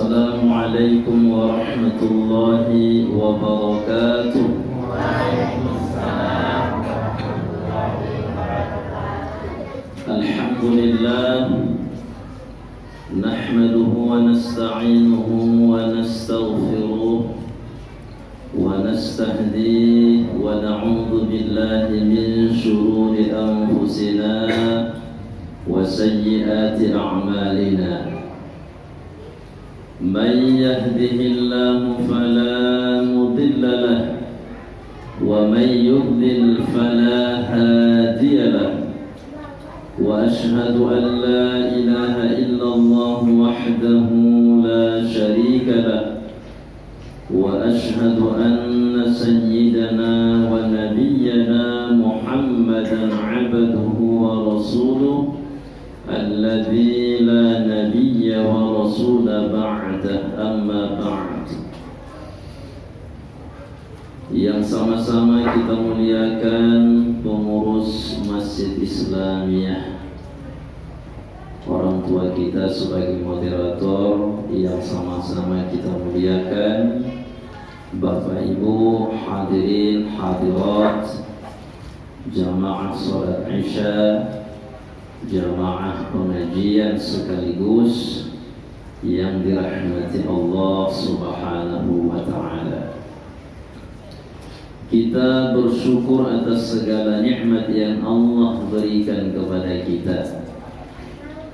Assalamualaikum warahmatullahi wabarakatuh. Waalaikumsalam warahmatullahi wabarakatuh. Alhamdulillah, nahmaduhu wa nasta'inuhu wa nastaghfiruh wa nastahdihi wa na'udzu billahi min shururi anfusina wa sayyiati a'malina. Man yahdihillahu fala mudilla lahu wa man yudlil fala hadiya lahu. Wa ashhadu an la ilaha illallah wahdahu la sharika lahu wa ashhadu anna sayyidana wa nabiyyana Muhammadan abduhu wa rasuluh alladzi la nabiyya wa rasula ba'dah, amma ba'd. Yang sama-sama kita muliakan pengurus Masjid Islamiyah, orang tua kita sebagai moderator, yang sama-sama kita muliakan Bapak Ibu hadirin hadirat jamaah salat Isya, jamaah pengajian sekaligus yang dirahmati Allah Subhanahu wa ta'ala. Kita bersyukur atas segala nikmat yang Allah berikan kepada kita.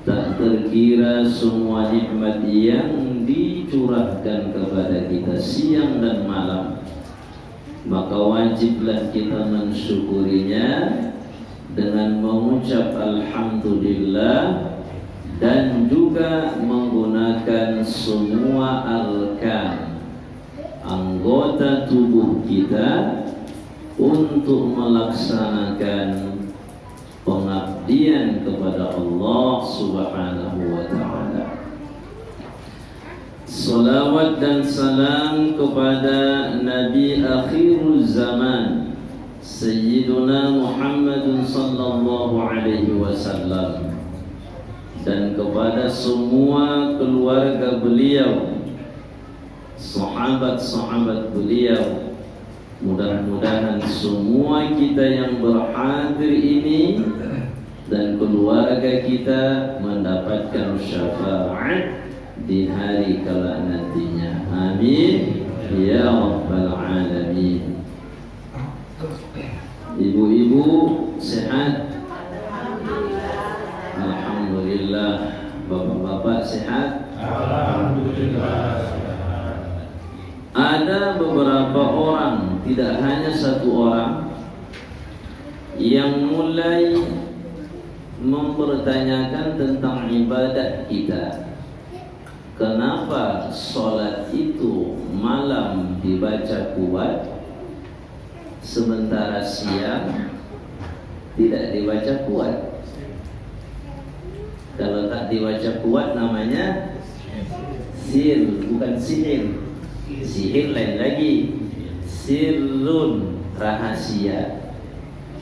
Tak terkira semua nikmat yang dicurahkan kepada kita siang dan malam, maka wajiblah kita mensyukurinya dengan mengucap alhamdulillah dan juga menggunakan semua arkan anggota tubuh kita untuk melaksanakan pengabdian kepada Allah Subhanahu wa ta'ala. Salawat dan salam kepada Nabi akhirul zaman Sayyiduna Muhammadun sallallahu alaihi wasallam, dan kepada semua keluarga beliau, sahabat-sahabat beliau. Mudah-mudahan semua kita yang berhadir ini dan keluarga kita mendapatkan syafaat di hari kelak nantinya. Amin ya rabbal alamin. Ibu-ibu sehat? Alhamdulillah. Bapak-bapak sehat? Alhamdulillah. Ada beberapa orang, tidak hanya satu orang, yang mulai mempertanyakan tentang ibadah kita. Kenapa sholat itu malam dibaca kuat, sementara siang tidak dibaca kuat? Kalau tak dibaca kuat namanya sir, bukan sihir. Sihir lain lagi, sirrun, rahasia.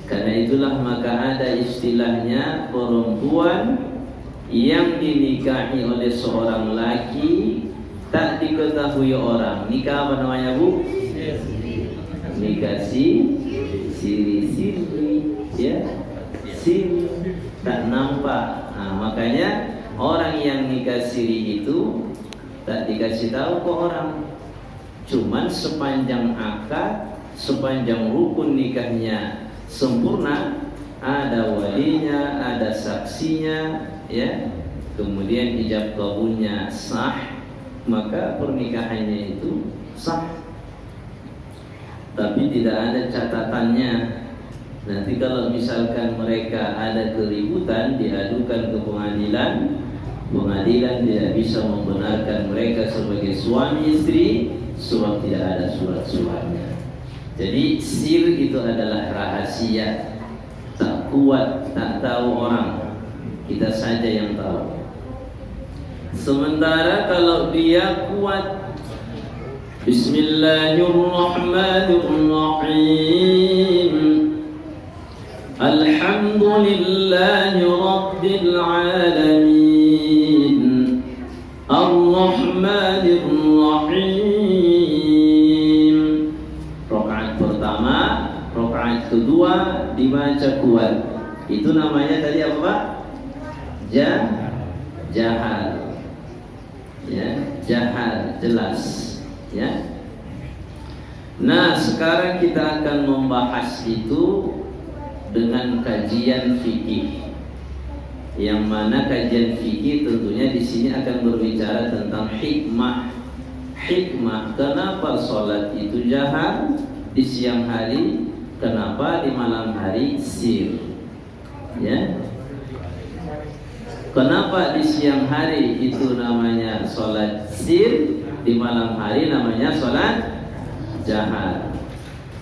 Karena itulah maka ada istilahnya perempuan yang dinikahi oleh seorang laki tak diketahui orang. Nikah apa namanya, Bu? Nikah siri-siri, ya, siri tak nampak. Nah, makanya orang yang nikah siri itu tak dikasih tahu ke orang. Cuman sepanjang akad, sepanjang rukun nikahnya sempurna, ada walinya, ada saksinya, ya, kemudian ijab qabulnya sah, maka pernikahannya itu sah. Tapi tidak ada catatannya. Nanti kalau misalkan mereka ada keributan, diadukan ke pengadilan, pengadilan tidak bisa membenarkan mereka sebagai suami istri sebab tidak ada surat-suratnya. Jadi sir itu adalah rahasia, tak kuat, tak tahu orang, kita saja yang tahu. Sementara kalau dia kuat, Bismillahirrahmanirrahim, Alhamdulillahi Rabbil Alamin, Ar-Rahman Bismillahirrahmanirrahim. Rakaat pertama, rakaat kedua dibaca kuat. Itu namanya tadi apa, Pak? Jahar. Ya, jahar jelas, ya. Nah, sekarang kita akan membahas itu dengan kajian fikih. Yang mana kajian fikih tentunya di sini akan berbicara tentang hikmah. Hikmah kenapa sholat itu jahar di siang hari, kenapa di malam hari sir. Ya. Kenapa di siang hari itu namanya sholat sir, di malam hari namanya sholat jahar.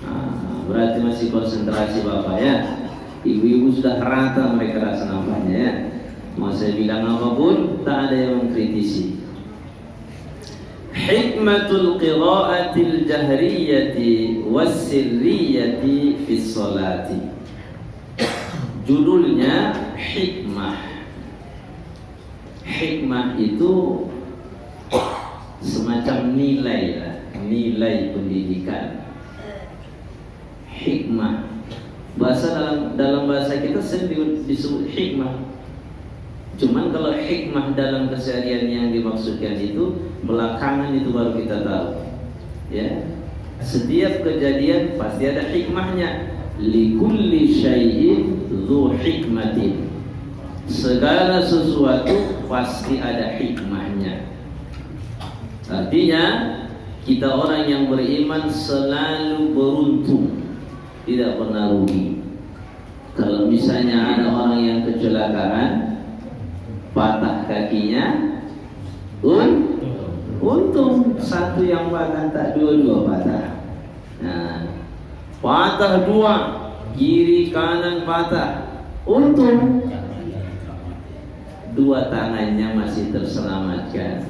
Nah, berarti masih konsentrasi Bapak ya. Ibu-ibu sudah rata mereka rasa nampaknya ya. Mau saya bilang apapun tak ada yang mengkritisi. Hikmatul qiraatil jahriyati wassirriyati fis sholati. Judulnya hikmah. Hikmah itu semacam nilai lah, nilai pendidikan. Hikmah, dalam bahasa kita sering disebut hikmah. Cuman kalau hikmah dalam keseharian yang dimaksudkan itu belakangan itu baru kita tahu. Ya, setiap kejadian pasti ada hikmahnya. Likulli syai'in dzu hikmatin. Segala sesuatu pasti ada hikmahnya. Artinya kita orang yang beriman selalu beruntung, tidak pernah rugi. Kalau misalnya ada orang yang kecelakaan, patah kakinya, untung satu yang patah, tak dua-dua patah. Nah, patah dua, kiri kanan patah, untung dua tangannya masih terselamatkan.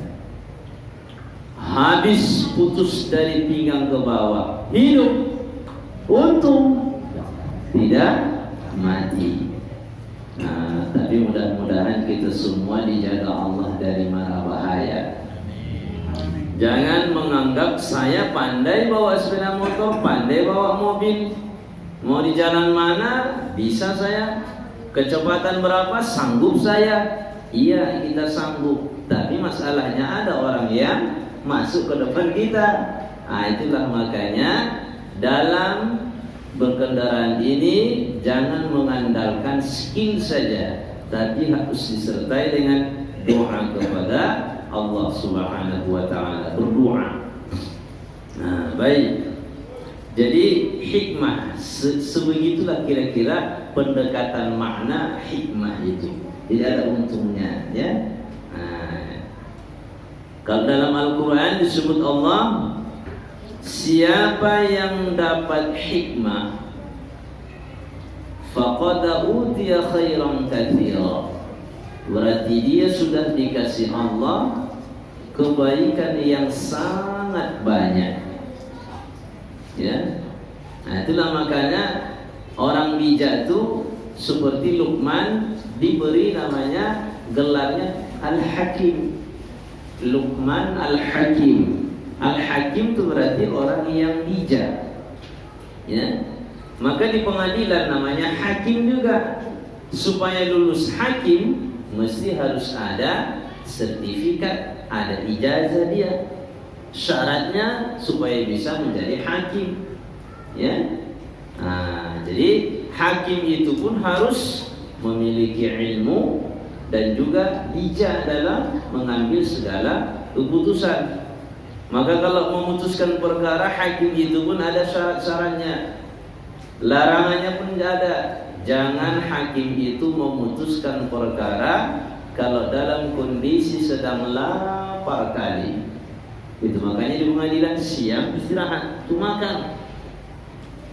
Habis putus dari pinggang ke bawah, hidup, untung tidak mati. Nah, tapi mudah-mudahan kita semua dijaga Allah dari mara bahaya. Jangan menganggap saya pandai bawa sepeda motor, pandai bawa mobil, mau di jalan mana bisa saya, kecepatan berapa sanggup saya. Iya, kita sanggup, tapi masalahnya ada orang yang masuk ke depan kita. Nah, itulah makanya dalam berkendaraan ini jangan mengandalkan skill saja, tapi harus disertai dengan doa kepada Allah Subhanahu wa taala, berdoa. Nah, baik. Jadi hikmah sebegitulah kira-kira pendekatan makna hikmah itu. Tidak ada untungnya, ya. Nah, kalau dalam Al-Quran disebut Allah, siapa yang dapat hikmah, faqad utiya khairan katsira. Berarti dia sudah dikasih Allah kebaikan yang sangat banyak. Ya. Nah, itulah makanya orang bijak itu seperti Luqman diberi namanya, gelarnya Al-Hakim. Luqman Al-Hakim. Al-Hakim itu berarti orang yang bijak. Ya. Maka di pengadilan namanya hakim juga. Supaya lulus hakim mesti harus ada sertifikat, ada ijazah dia. Syaratnya supaya bisa menjadi hakim. Ya. Nah, jadi hakim itu pun harus memiliki ilmu dan juga bijak dalam mengambil segala keputusan. Maka kalau memutuskan perkara, hakim itu pun ada syarat-syaratnya. Larangannya pun ada. Jangan hakim itu memutuskan perkara kalau dalam kondisi sedang lapar kali. Itu makanya di pengadilan siang istirahat, itu makan.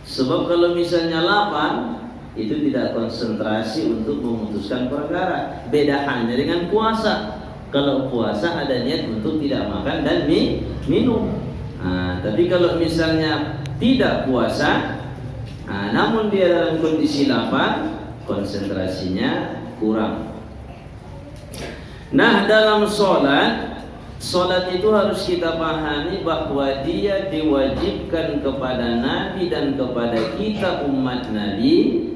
Sebab kalau misalnya lapar, itu tidak konsentrasi untuk memutuskan perkara. Beda halnya dengan puasa. Kalau puasa ada niat untuk tidak makan dan minum. Nah, tapi kalau misalnya tidak puasa, namun dia dalam kondisi lapar, konsentrasinya kurang. Nah, dalam sholat Salat itu harus kita pahami bahwa dia diwajibkan kepada Nabi dan kepada kita umat Nabi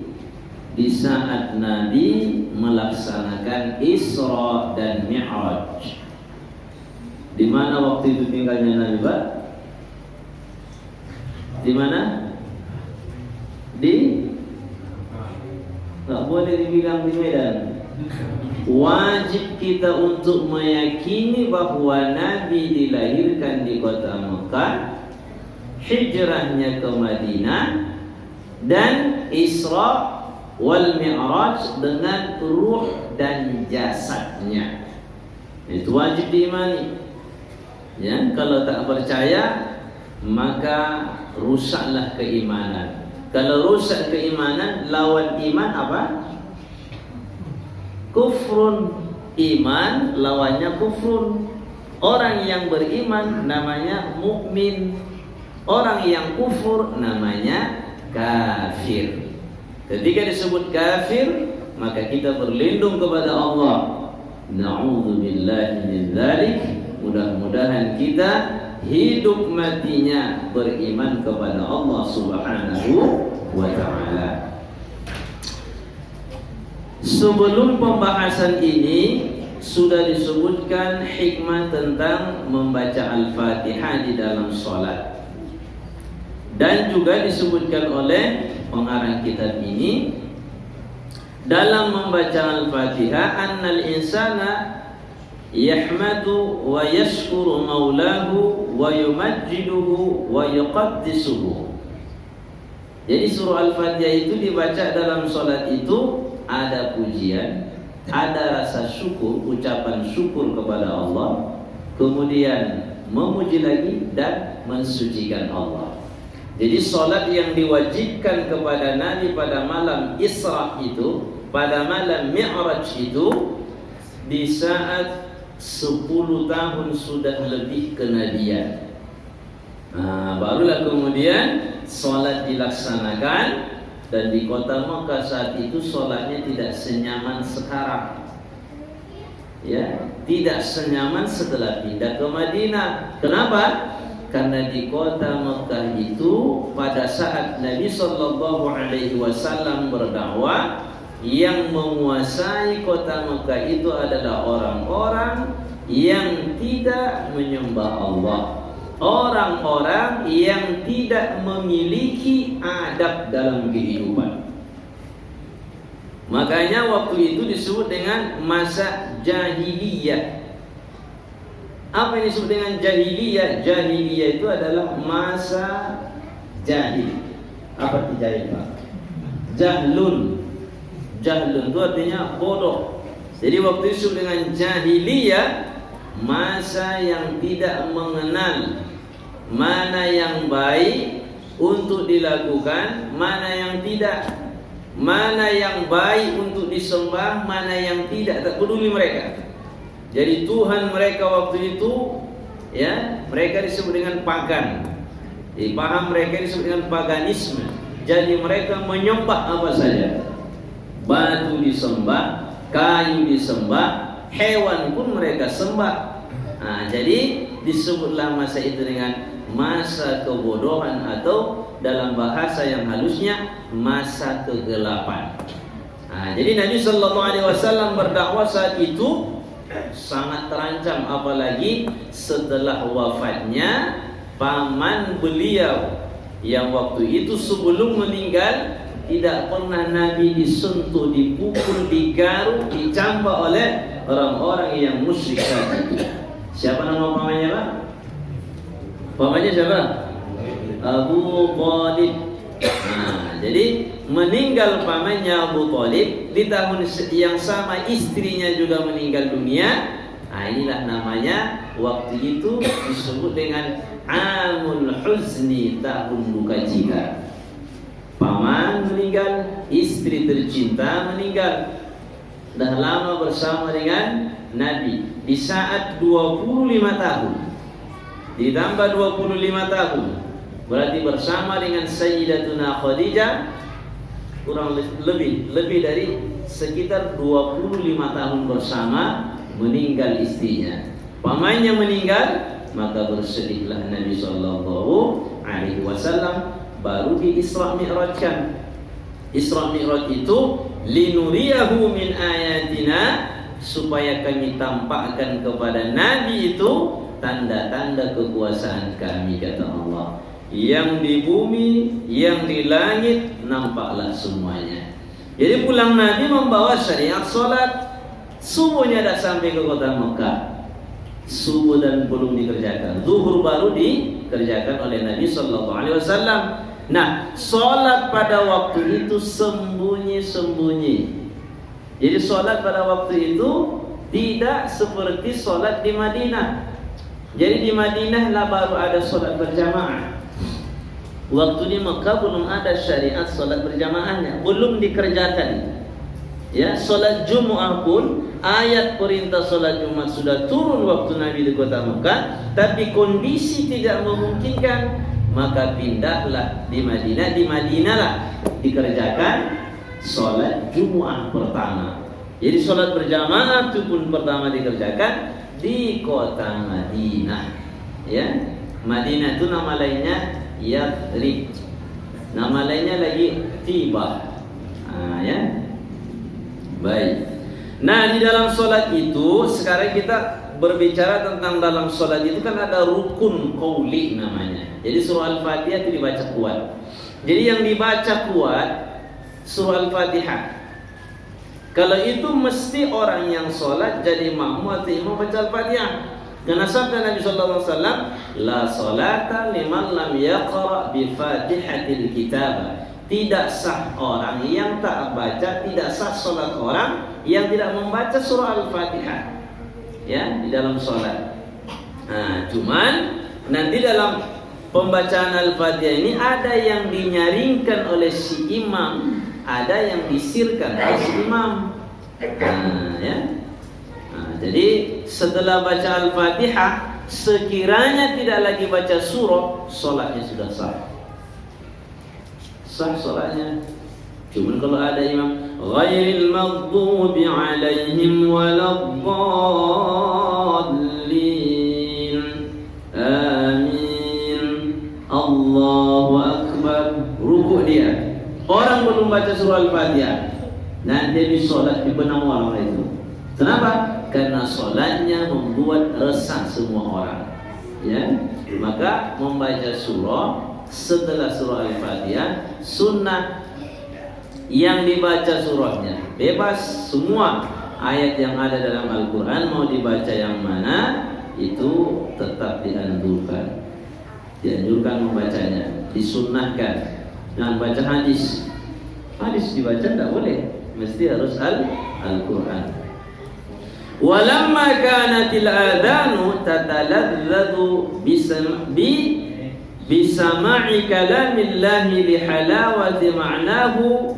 di saat Nabi melaksanakan Isra dan Mi'raj. Di mana waktu itu tinggalnya Nabi, Pak? Di mana? Nggak boleh dibilang di Medan. Wajib kita untuk meyakini bahwa Nabi dilahirkan di kota Mekah, hijrahnya ke Madinah, dan Isra wal Mi'raj dengan ruh dan jasadnya. Itu wajib diimani. Ya, kalau tak percaya maka rusaklah keimanan. Kalau rusak keimanan, lawan iman apa? Kufrun. Iman lawannya kufrun. Orang yang beriman namanya mukmin. Orang yang kufur namanya kafir. Ketika disebut kafir, maka kita berlindung kepada Allah. Na'udzubillahi min dzalik. Mudah-mudahan kita hidup matinya beriman kepada Allah Subhanahu wa ta'ala. Sebelum pembahasan ini sudah disebutkan hikmah tentang membaca Al-Fatihah di dalam salat. Dan juga disebutkan oleh pengarang kitab ini dalam membaca Al-Fatihah annal insana yahmadu wa yashkuru maulahu wa yumajjiduhu wa yuqaddisuhu. Jadi surah Al-Fatihah itu dibaca dalam salat itu ada pujian, ada rasa syukur, ucapan syukur kepada Allah, kemudian memuji lagi dan mensucikan Allah. Jadi salat yang diwajibkan kepada Nabi pada malam Isra itu, pada malam Mi'raj itu, di saat 10 tahun sudah lebih kenabian. Barulah kemudian salat dilaksanakan, dan di kota Makkah saat itu salatnya tidak senyaman sekarang. Ya, tidak senyaman setelah pindah ke Madinah. Kenapa? Karena di kota Makkah itu pada saat Nabi sallallahu alaihi wasallam berdakwah, yang menguasai kota Mekah itu adalah orang-orang yang tidak menyembah Allah, orang-orang yang tidak memiliki adab dalam kehidupan. Makanya waktu itu disebut dengan masa jahiliyah. Apa yang disebut dengan jahiliyah? Jahiliyah itu adalah masa jahil. Apa arti jahil, Pak? Jahlun. Jahlun itu artinya bodoh. Jadi waktu itu dengan jahiliyah, masa yang tidak mengenal mana yang baik untuk dilakukan, mana yang tidak, mana yang baik untuk disembah, mana yang tidak, tak peduli mereka. Jadi Tuhan mereka waktu itu, ya, mereka disebut dengan pagan. Jadi paham mereka disebut dengan paganisme. Jadi mereka menyembah apa saja. Batu disembah, kayu disembah, hewan pun mereka sembah. Jadi disebutlah masa itu dengan masa kebodohan, atau dalam bahasa yang halusnya masa kegelapan. Jadi Nabi sallallahu alaihi wasallam berdakwah saat itu sangat terancam, apalagi setelah wafatnya paman beliau yang waktu itu sebelum meninggal tidak pernah Nabi disentuh, dipukul, digaruk, dicambak oleh orang-orang yang musyrik tadi. Siapa nama pamannya, Pak? Pamannya siapa? Abu Thalib. Jadi meninggal pamannya Abu Thalib di tahun yang sama, istrinya juga meninggal dunia. Inilah namanya waktu itu disebut dengan Amul Huzni, tahun duka cita. Paman meninggal, istri tercinta meninggal. Dah lama bersama dengan Nabi. Di saat 25 tahun ditambah 25 tahun, berarti bersama dengan Sayyidatuna Khadijah kurang lebih dari sekitar 25 tahun bersama, meninggal istrinya. Pamannya meninggal, maka bersedihlah Nabi sallallahu alaihi wasallam, baru di Isra Mi'rajkan. Isra Mi'raj itu linuriyahu min ayatina, supaya kami tampakkan kepada Nabi itu tanda-tanda kekuasaan kami, kata Allah. Yang di bumi, yang di langit, nampaklah semuanya. Jadi pulang Nabi membawa syariat solat. Subuhnya dah sampai ke kota Mekah, subuh dan belum dikerjakan, zuhur baru dikerjakan oleh Nabi sallallahu alaihi wasallam. Nah, solat pada waktu itu sembunyi-sembunyi. Jadi solat pada waktu itu tidak seperti solat di Madinah. Jadi di Madinah lah baru ada solat berjamaah. Waktu di Mekah belum ada syariat solat berjamaahnya, belum dikerjakan. Ya, solat Jumat pun ayat perintah solat Jumat sudah turun waktu Nabi di kota Mekah, tapi kondisi tidak memungkinkan, maka pindahlah di Madinah. Di Madinah lah dikerjakan solat Jumat pertama. Jadi solat berjamaah itu pun pertama dikerjakan di kota Madinah. Ya, Madinah itu nama lainnya Yathrib, nama lainnya lagi Tibah. Ya, baik. Nah, di dalam solat itu sekarang kita berbicara tentang dalam solat itu kan ada rukun qauli namanya. Jadi surah Al-Fatihah itu dibaca kuat. Jadi yang dibaca kuat surah Al-Fatihah. Kalau itu mesti orang yang solat jadi makmum atau imam baca Al-Fatihah. Karena sabda Nabi sallallahu alaihi wasallam, la salata liman lam yaqra bi Fatihatil Kitab. Tidak sah orang yang tak baca, tidak sah solat orang yang tidak membaca surah Al-Fatihah. Ya, di dalam solat. Nah, cuman nanti dalam pembacaan Al-Fatihah ini ada yang dinyaringkan oleh si imam, ada yang disirkan oleh si imam. Ya. Jadi setelah baca Al-Fatihah, sekiranya tidak lagi baca surah, solatnya sudah sah. Sah solatnya. Cuma kalau ada imam ghairil maghdubi alaihim waladdallin, amin, Allahu akbar, rukuk dia. Orang belum baca surah Al-Fatihah, nanti di solat di benang orang itu. Kenapa? Karena solatnya membuat resah semua orang. Ya, maka membaca surah setelah surah Al-Fatihah sunnah. Yang dibaca surahnya bebas, semua ayat yang ada dalam Al-Quran mau dibaca yang mana itu tetap dianjurkan membacanya, disunnahkan. Jangan baca hadis dibaca tidak boleh, mesti harus Al-Quran. Walamma kanatil adhanu tataladzadu bisama'i kalamillahi lihalawati ma'nahu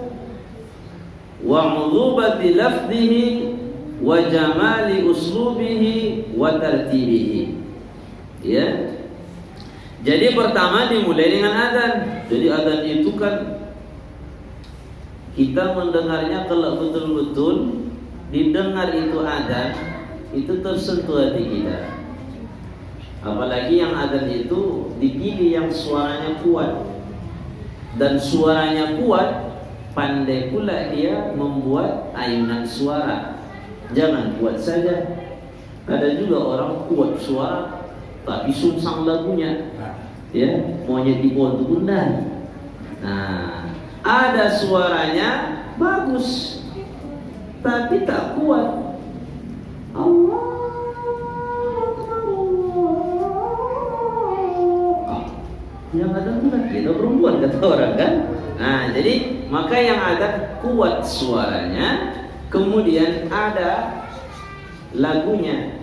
wa 'udhubati lafdhihi wa jamali uslubihi wa tartibihi. Ya. Jadi pertama dimulai dengan adzan. Jadi adzan itu kan kita mendengarnya, kalau betul-betul didengar itu adzan, itu tersentuh hati kita. Apalagi yang adzan itu dipilih yang suaranya kuat. Dan suaranya kuat, pandai pula dia membuat ayunan suara. Jangan kuat saja. Ada juga orang kuat suara tapi sungsang lagunya. Ya, maunya dibawa untuk undang. Nah, ada suaranya bagus tapi tak kuat. Allah yang ada bukan kita perempuan, kata orang kan. Nah, jadi maka yang ada kuat suaranya, kemudian ada lagunya.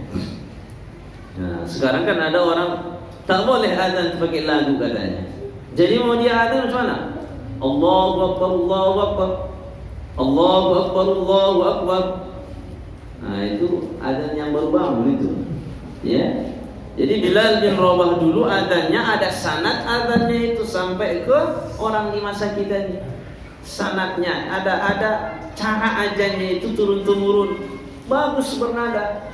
Nah, sekarang kan ada orang tak boleh adzan pakai lagu katanya. Jadi mau dia adzan macam mana? Allahu Akbar, Allahu Akbar, Allahu Akbar, Allahu Akbar. Nah, itu adzan yang baru bangun itu. Ya. Jadi Bilal bin Rabah dulu adzannya ada sanad adzannya itu sampai ke orang di masa kita ini. Sanadnya ada cara adzannya itu turun temurun, bagus bernada.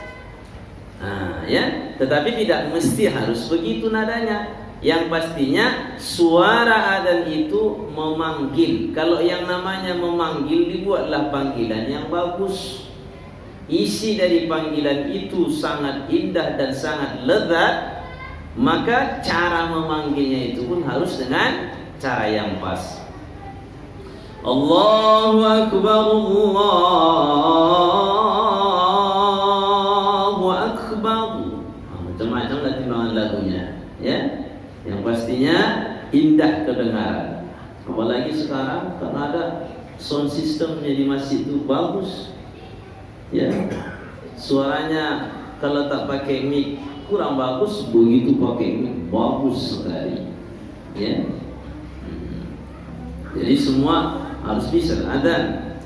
Ya, tetapi tidak mesti harus begitu nadanya. Yang pastinya suara adzan itu memanggil. Kalau yang namanya memanggil, dibuatlah panggilan yang bagus. Isi dari panggilan itu sangat indah dan sangat lezat, maka cara memanggilnya itu pun harus dengan cara yang pas. Allahu Akbar, Allahu Akbar. Macam-macam lah timbangan lagunya, ya. Yang pastinya indah kedengaran. Apalagi sekarang karena ada sound systemnya di masjid itu bagus, ya. Suaranya kalau tak pakai mic kurang bagus, begitu pakai mic bagus sekali, ya. Jadi semua harus bisa adzan.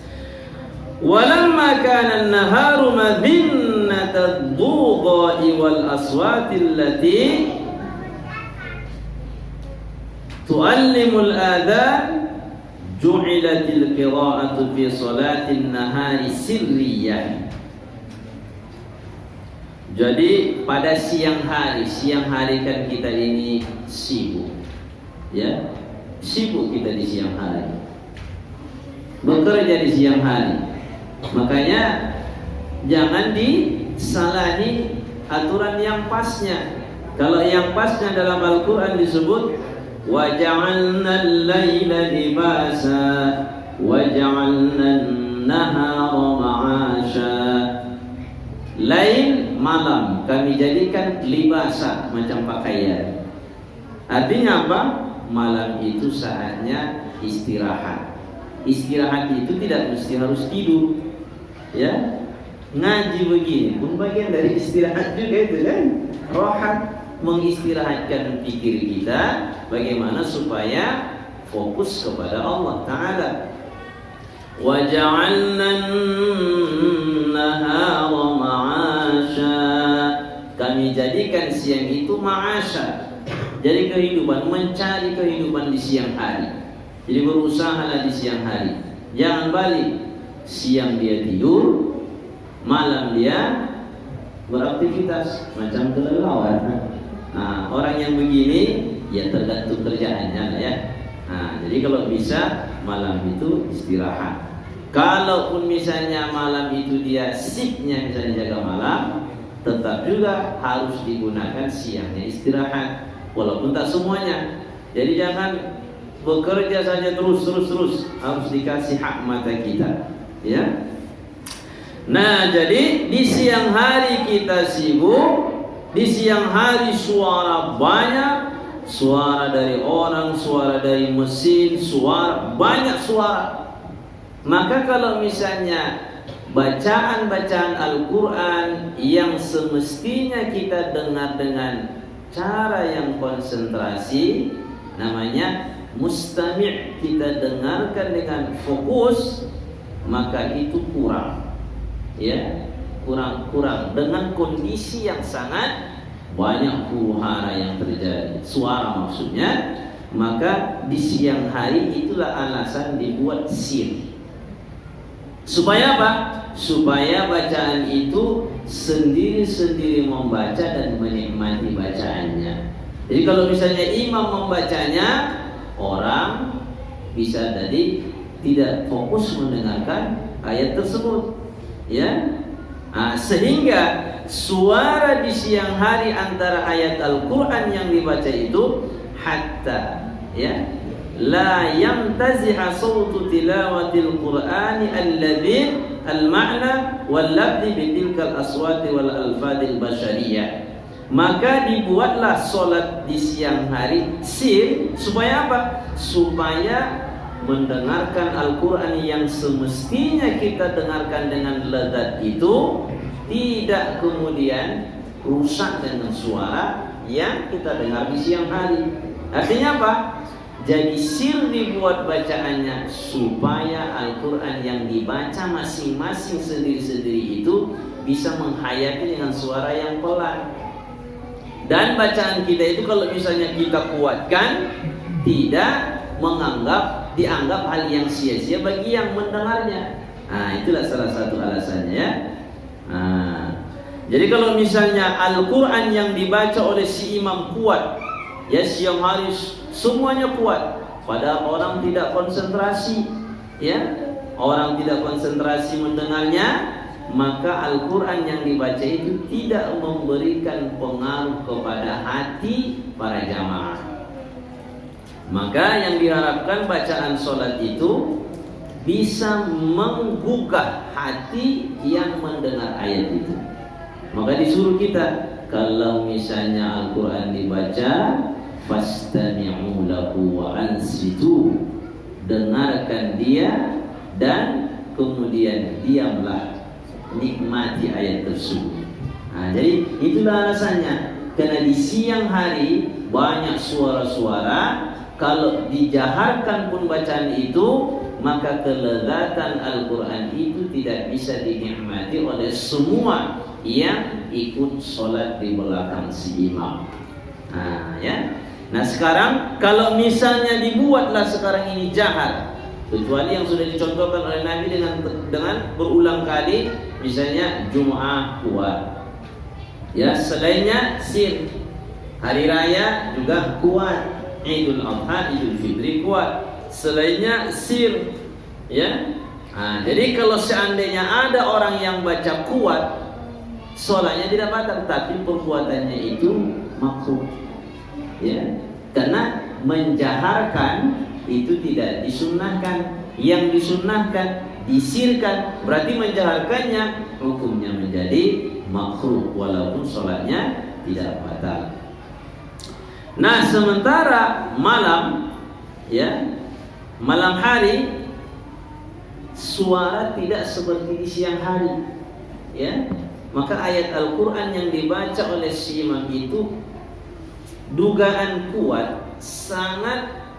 Walamma kana an-naharu madhinnatad dhugha'i wal aswatil lati tu'allimul adzan ju'ilatil qira'atu fi salatin nahari sirriyah. Jadi pada siang hari kan kita ini sibuk, ya, sibuk kita di siang hari, bekerja di siang hari. Makanya jangan disalahi aturan yang pasnya. Kalau yang pasnya dalam Al-Quran disebut وَجَعَلْنَا اللَّيْلَ لِبَاسًا وَجَعَلْنَا النَّهَارَ مَعَاشًا. Lain malam kami jadikan libasa, macam pakaian. Artinya apa? Malam itu saatnya istirahat. Istirahat itu tidak mesti harus tidur, ya. Ngaji begini pun bagian dari istirahat juga itu kan. Rohat, mengistirahatkan pikir kita bagaimana supaya fokus kepada Allah Ta'ala. Wa ja'alna an-nahara ma'asha. Kami jadikan siang itu ma'asha, jadi kehidupan, mencari kehidupan di siang hari. Jadi berusahalah di siang hari. Jangan balik, siang dia tidur, malam dia beraktivitas macam kelelawar. Nah, orang yang begini ya tergantung kerjaannya ya. Nah, jadi kalau bisa malam itu istirahat. Kalaupun misalnya malam itu dia shiftnya misalnya jaga malam, tetap juga harus digunakan siangnya istirahat, walaupun tak semuanya. Jadi jangan bekerja saja terus, harus dikasih hak mata kita, ya. Nah, jadi di siang hari kita sibuk, di siang hari suara banyak, suara dari orang, suara dari mesin, banyak suara. Maka kalau misalnya bacaan-bacaan Al-Quran yang semestinya kita dengar dengan cara yang konsentrasi, namanya mustami', kita dengarkan dengan fokus, maka itu kurang, ya, kurang dengan kondisi yang sangat banyak huru-hara yang terjadi, suara maksudnya. Maka di siang hari itulah alasan dibuat sir. Supaya apa? Supaya bacaan itu sendiri-sendiri membaca dan menikmati bacaannya. Jadi kalau misalnya imam membacanya, orang bisa jadi tidak fokus mendengarkan ayat tersebut, ya. Nah, sehingga suara di siang hari antara ayat Al-Quran yang dibaca itu hatta, ya, la yamtaziha sawtu tilawatil Qur'ani alladhi al-ma'na wal labdi bitilkal aswati wal alfadil basyariyah. Maka dibuatlah solat di siang hari sir, supaya apa? Supaya mendengarkan Al-Quran yang semestinya kita dengarkan dengan lezat itu tidak kemudian rusak dengan suara yang kita dengar di siang hari. Artinya apa? Jadi sir dibuat bacaannya supaya Al-Quran yang dibaca masing-masing sendiri-sendiri itu bisa menghayati dengan suara yang pelan. Dan bacaan kita itu kalau misalnya kita kuatkan, tidak dianggap hal yang sia-sia bagi yang mendengarnya. Nah, itulah salah satu alasannya, ya. Nah, Jadi kalau misalnya Al-Quran yang dibaca oleh si imam kuat, ya siang hari semuanya kuat, padahal orang tidak konsentrasi, ya orang tidak konsentrasi mendengarnya, maka Al-Quran yang dibaca itu tidak memberikan pengaruh kepada hati para jamaah. Maka yang diharapkan bacaan sholat itu bisa menggugah hati yang mendengar ayat itu. Maka disuruh kita, kalau misalnya Al-Quran dibaca, fastami'u lahu wa ansitu, dengarkan dia dan kemudian diamlah, nikmati ayat tersebut. Nah, jadi itulah alasannya. Karena di siang hari banyak suara-suara, kalau dijaharkan pun bacaan itu, maka kelezatan Al-Quran itu tidak bisa dinikmati oleh semua yang ikut sholat di belakang si imam. Nah, ya. Nah sekarang kalau misalnya dibuatlah sekarang ini jahar, kecuali yang sudah dicontohkan oleh Nabi dengan berulang kali, misalnya Jum'ah kuat, ya selainnya sir, hari raya juga kuat, Idul Adha, Idul Fitri kuat, selainnya sir, ya. Nah, jadi kalau seandainya ada orang yang baca kuat, sholatnya tidak batal, tapi perbuatannya itu makruh, ya, karena menjaharkan itu tidak disunnahkan. Yang disunnahkan disirkan, berarti menjaharkannya hukumnya menjadi makruh walaupun sholatnya tidak batal. Nah sementara malam, ya, malam hari suara tidak seperti di siang hari, ya. Maka ayat Al-Quran yang dibaca oleh si imam itu dugaan kuat sangat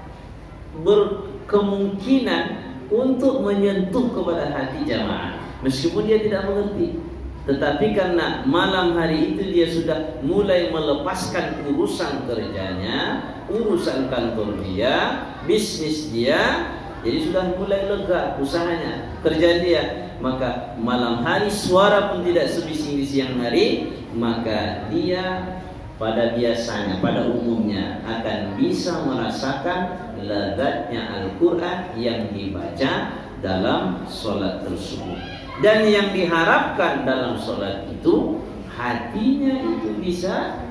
berkemungkinan untuk menyentuh kepada hati jamaah, meskipun dia tidak mengerti. Tetapi karena malam hari itu dia sudah mulai melepaskan urusan kerjanya, urusan kantor dia, bisnis dia, jadi sudah mulai lega usahanya, kerjaan dia. Maka malam hari suara pun tidak sebising di siang hari, maka dia pada biasanya, pada umumnya akan bisa merasakan lezatnya Al-Quran yang dibaca dalam sholat tersebut. Dan yang diharapkan dalam sholat itu, hatinya itu bisa,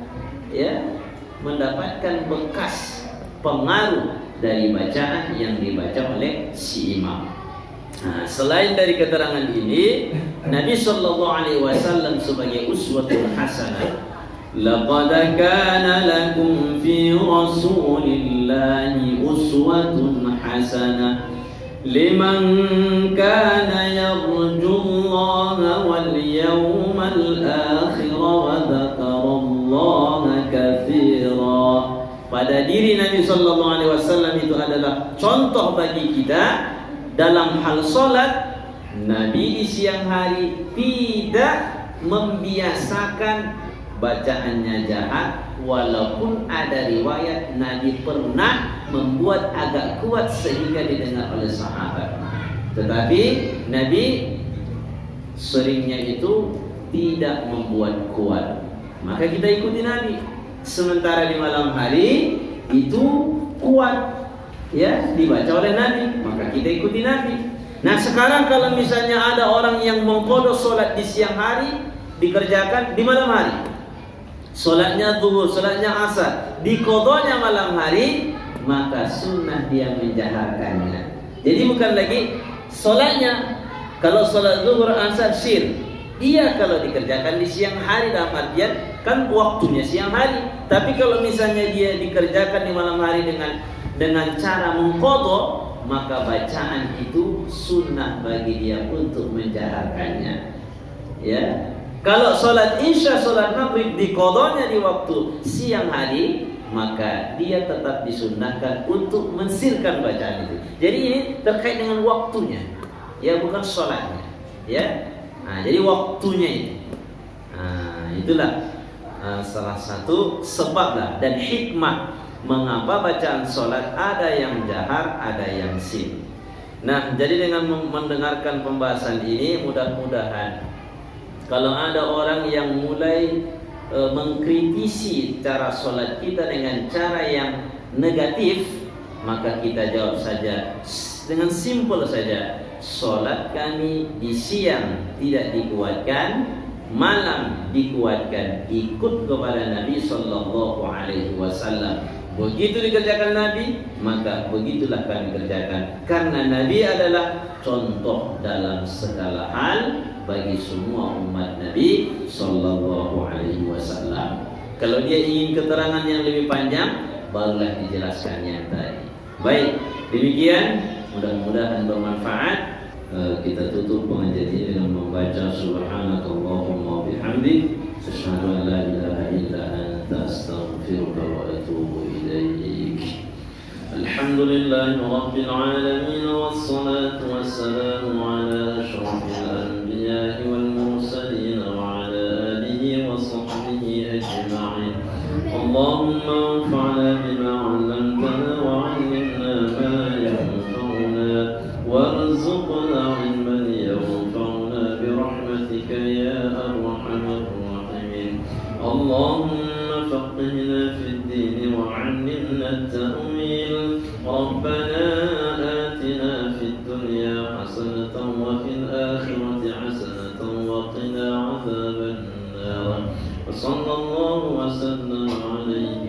ya, mendapatkan bekas pengaruh dari bacaan yang dibaca oleh si imam. Nah, selain dari keterangan ini, Nabi Sallallahu Alaihi Wasallam sebagai uswatun hasanah, laqad kana lakum fi Rasulillahi uswatun hasanah liman kana yarjullaha wal yawmal akhir wa dzakarallaha katsira. Pada diri Nabi Sallallahu Alaihi Wasallam itu adalah contoh bagi kita dalam hal sholat. Nabi di siang hari tidak membiasakan bacaannya jahat, walaupun ada riwayat Nabi pernah membuat agak kuat sehingga didengar oleh sahabat. Tetapi Nabi seringnya itu tidak membuat kuat, maka kita ikuti Nabi. Sementara di malam hari itu kuat, ya, dibaca oleh Nabi, maka kita ikuti Nabi. Nah sekarang kalau misalnya ada orang yang mengqadha sholat di siang hari, dikerjakan di malam hari, sholatnya zuhur, sholatnya asar, diqadhanya malam hari, maka sunnah dia menjaharkannya. Jadi bukan lagi sholatnya, kalau sholat zuhur, asar, sir, iya kalau dikerjakan di siang hari, dalam artian kan waktunya siang hari. Tapi kalau misalnya dia dikerjakan di malam hari dengan cara mengqadha, maka bacaan itu sunnah bagi dia untuk menjaharkannya, ya. Kalau sholat isya, sholat maghrib diqadhanya di waktu siang hari, maka dia tetap disunnahkan untuk mensirkan bacaan itu. Jadi ini terkait dengan waktunya, ya, bukan sholatnya, ya. Nah, jadi waktunya itu. Nah, itulah salah satu sebab lah dan hikmah mengapa bacaan sholat ada yang jahar, ada yang sir. Nah, jadi dengan mendengarkan pembahasan ini, mudah-mudahan Kalau ada orang yang mulai mengkritisi cara sholat kita dengan cara yang negatif, maka kita jawab saja dengan simpel saja, sholat kami di siang tidak dikuatkan, malam dikuatkan, ikut kepada Nabi Sallallahu Alaihi Wasallam. Begitu dikerjakan Nabi, maka begitulah kami kerjakan. Karena Nabi adalah contoh dalam segala hal bagi semua umat Nabi Sallallahu Alaihi Wasallam. Kalau dia ingin keterangan yang lebih panjang, barulah dijelaskannya tadi. Baik, demikian. Mudah-mudahan bermanfaat. Kita tutup pengajian ini dengan membaca Subhanakallahumma wa bihamdik, asyhadu an la ilaha illa anta, astaghfiruka wa atubu ilaik. Alhamdulillahi rabbil alamin, wassalatu wassalamu ala asyrafil anbiya'i wal mursalin wa ala alihi wa sahbihi ajma'in. Allahumma anfa'na bima 'allamtana wa 'allimna ma yanfa'una warzuqna 'ilman yanfa'una bi rahmatika ya arhamar rahimin. Allahumma faqihna fid din wa 'allimna at-ta'wil. Rabbana atina fid dunya hasanatan wa fil akhirati hasanatan wa qina 'adzaban nar. Wa sallallahu wa sallama 'alaihi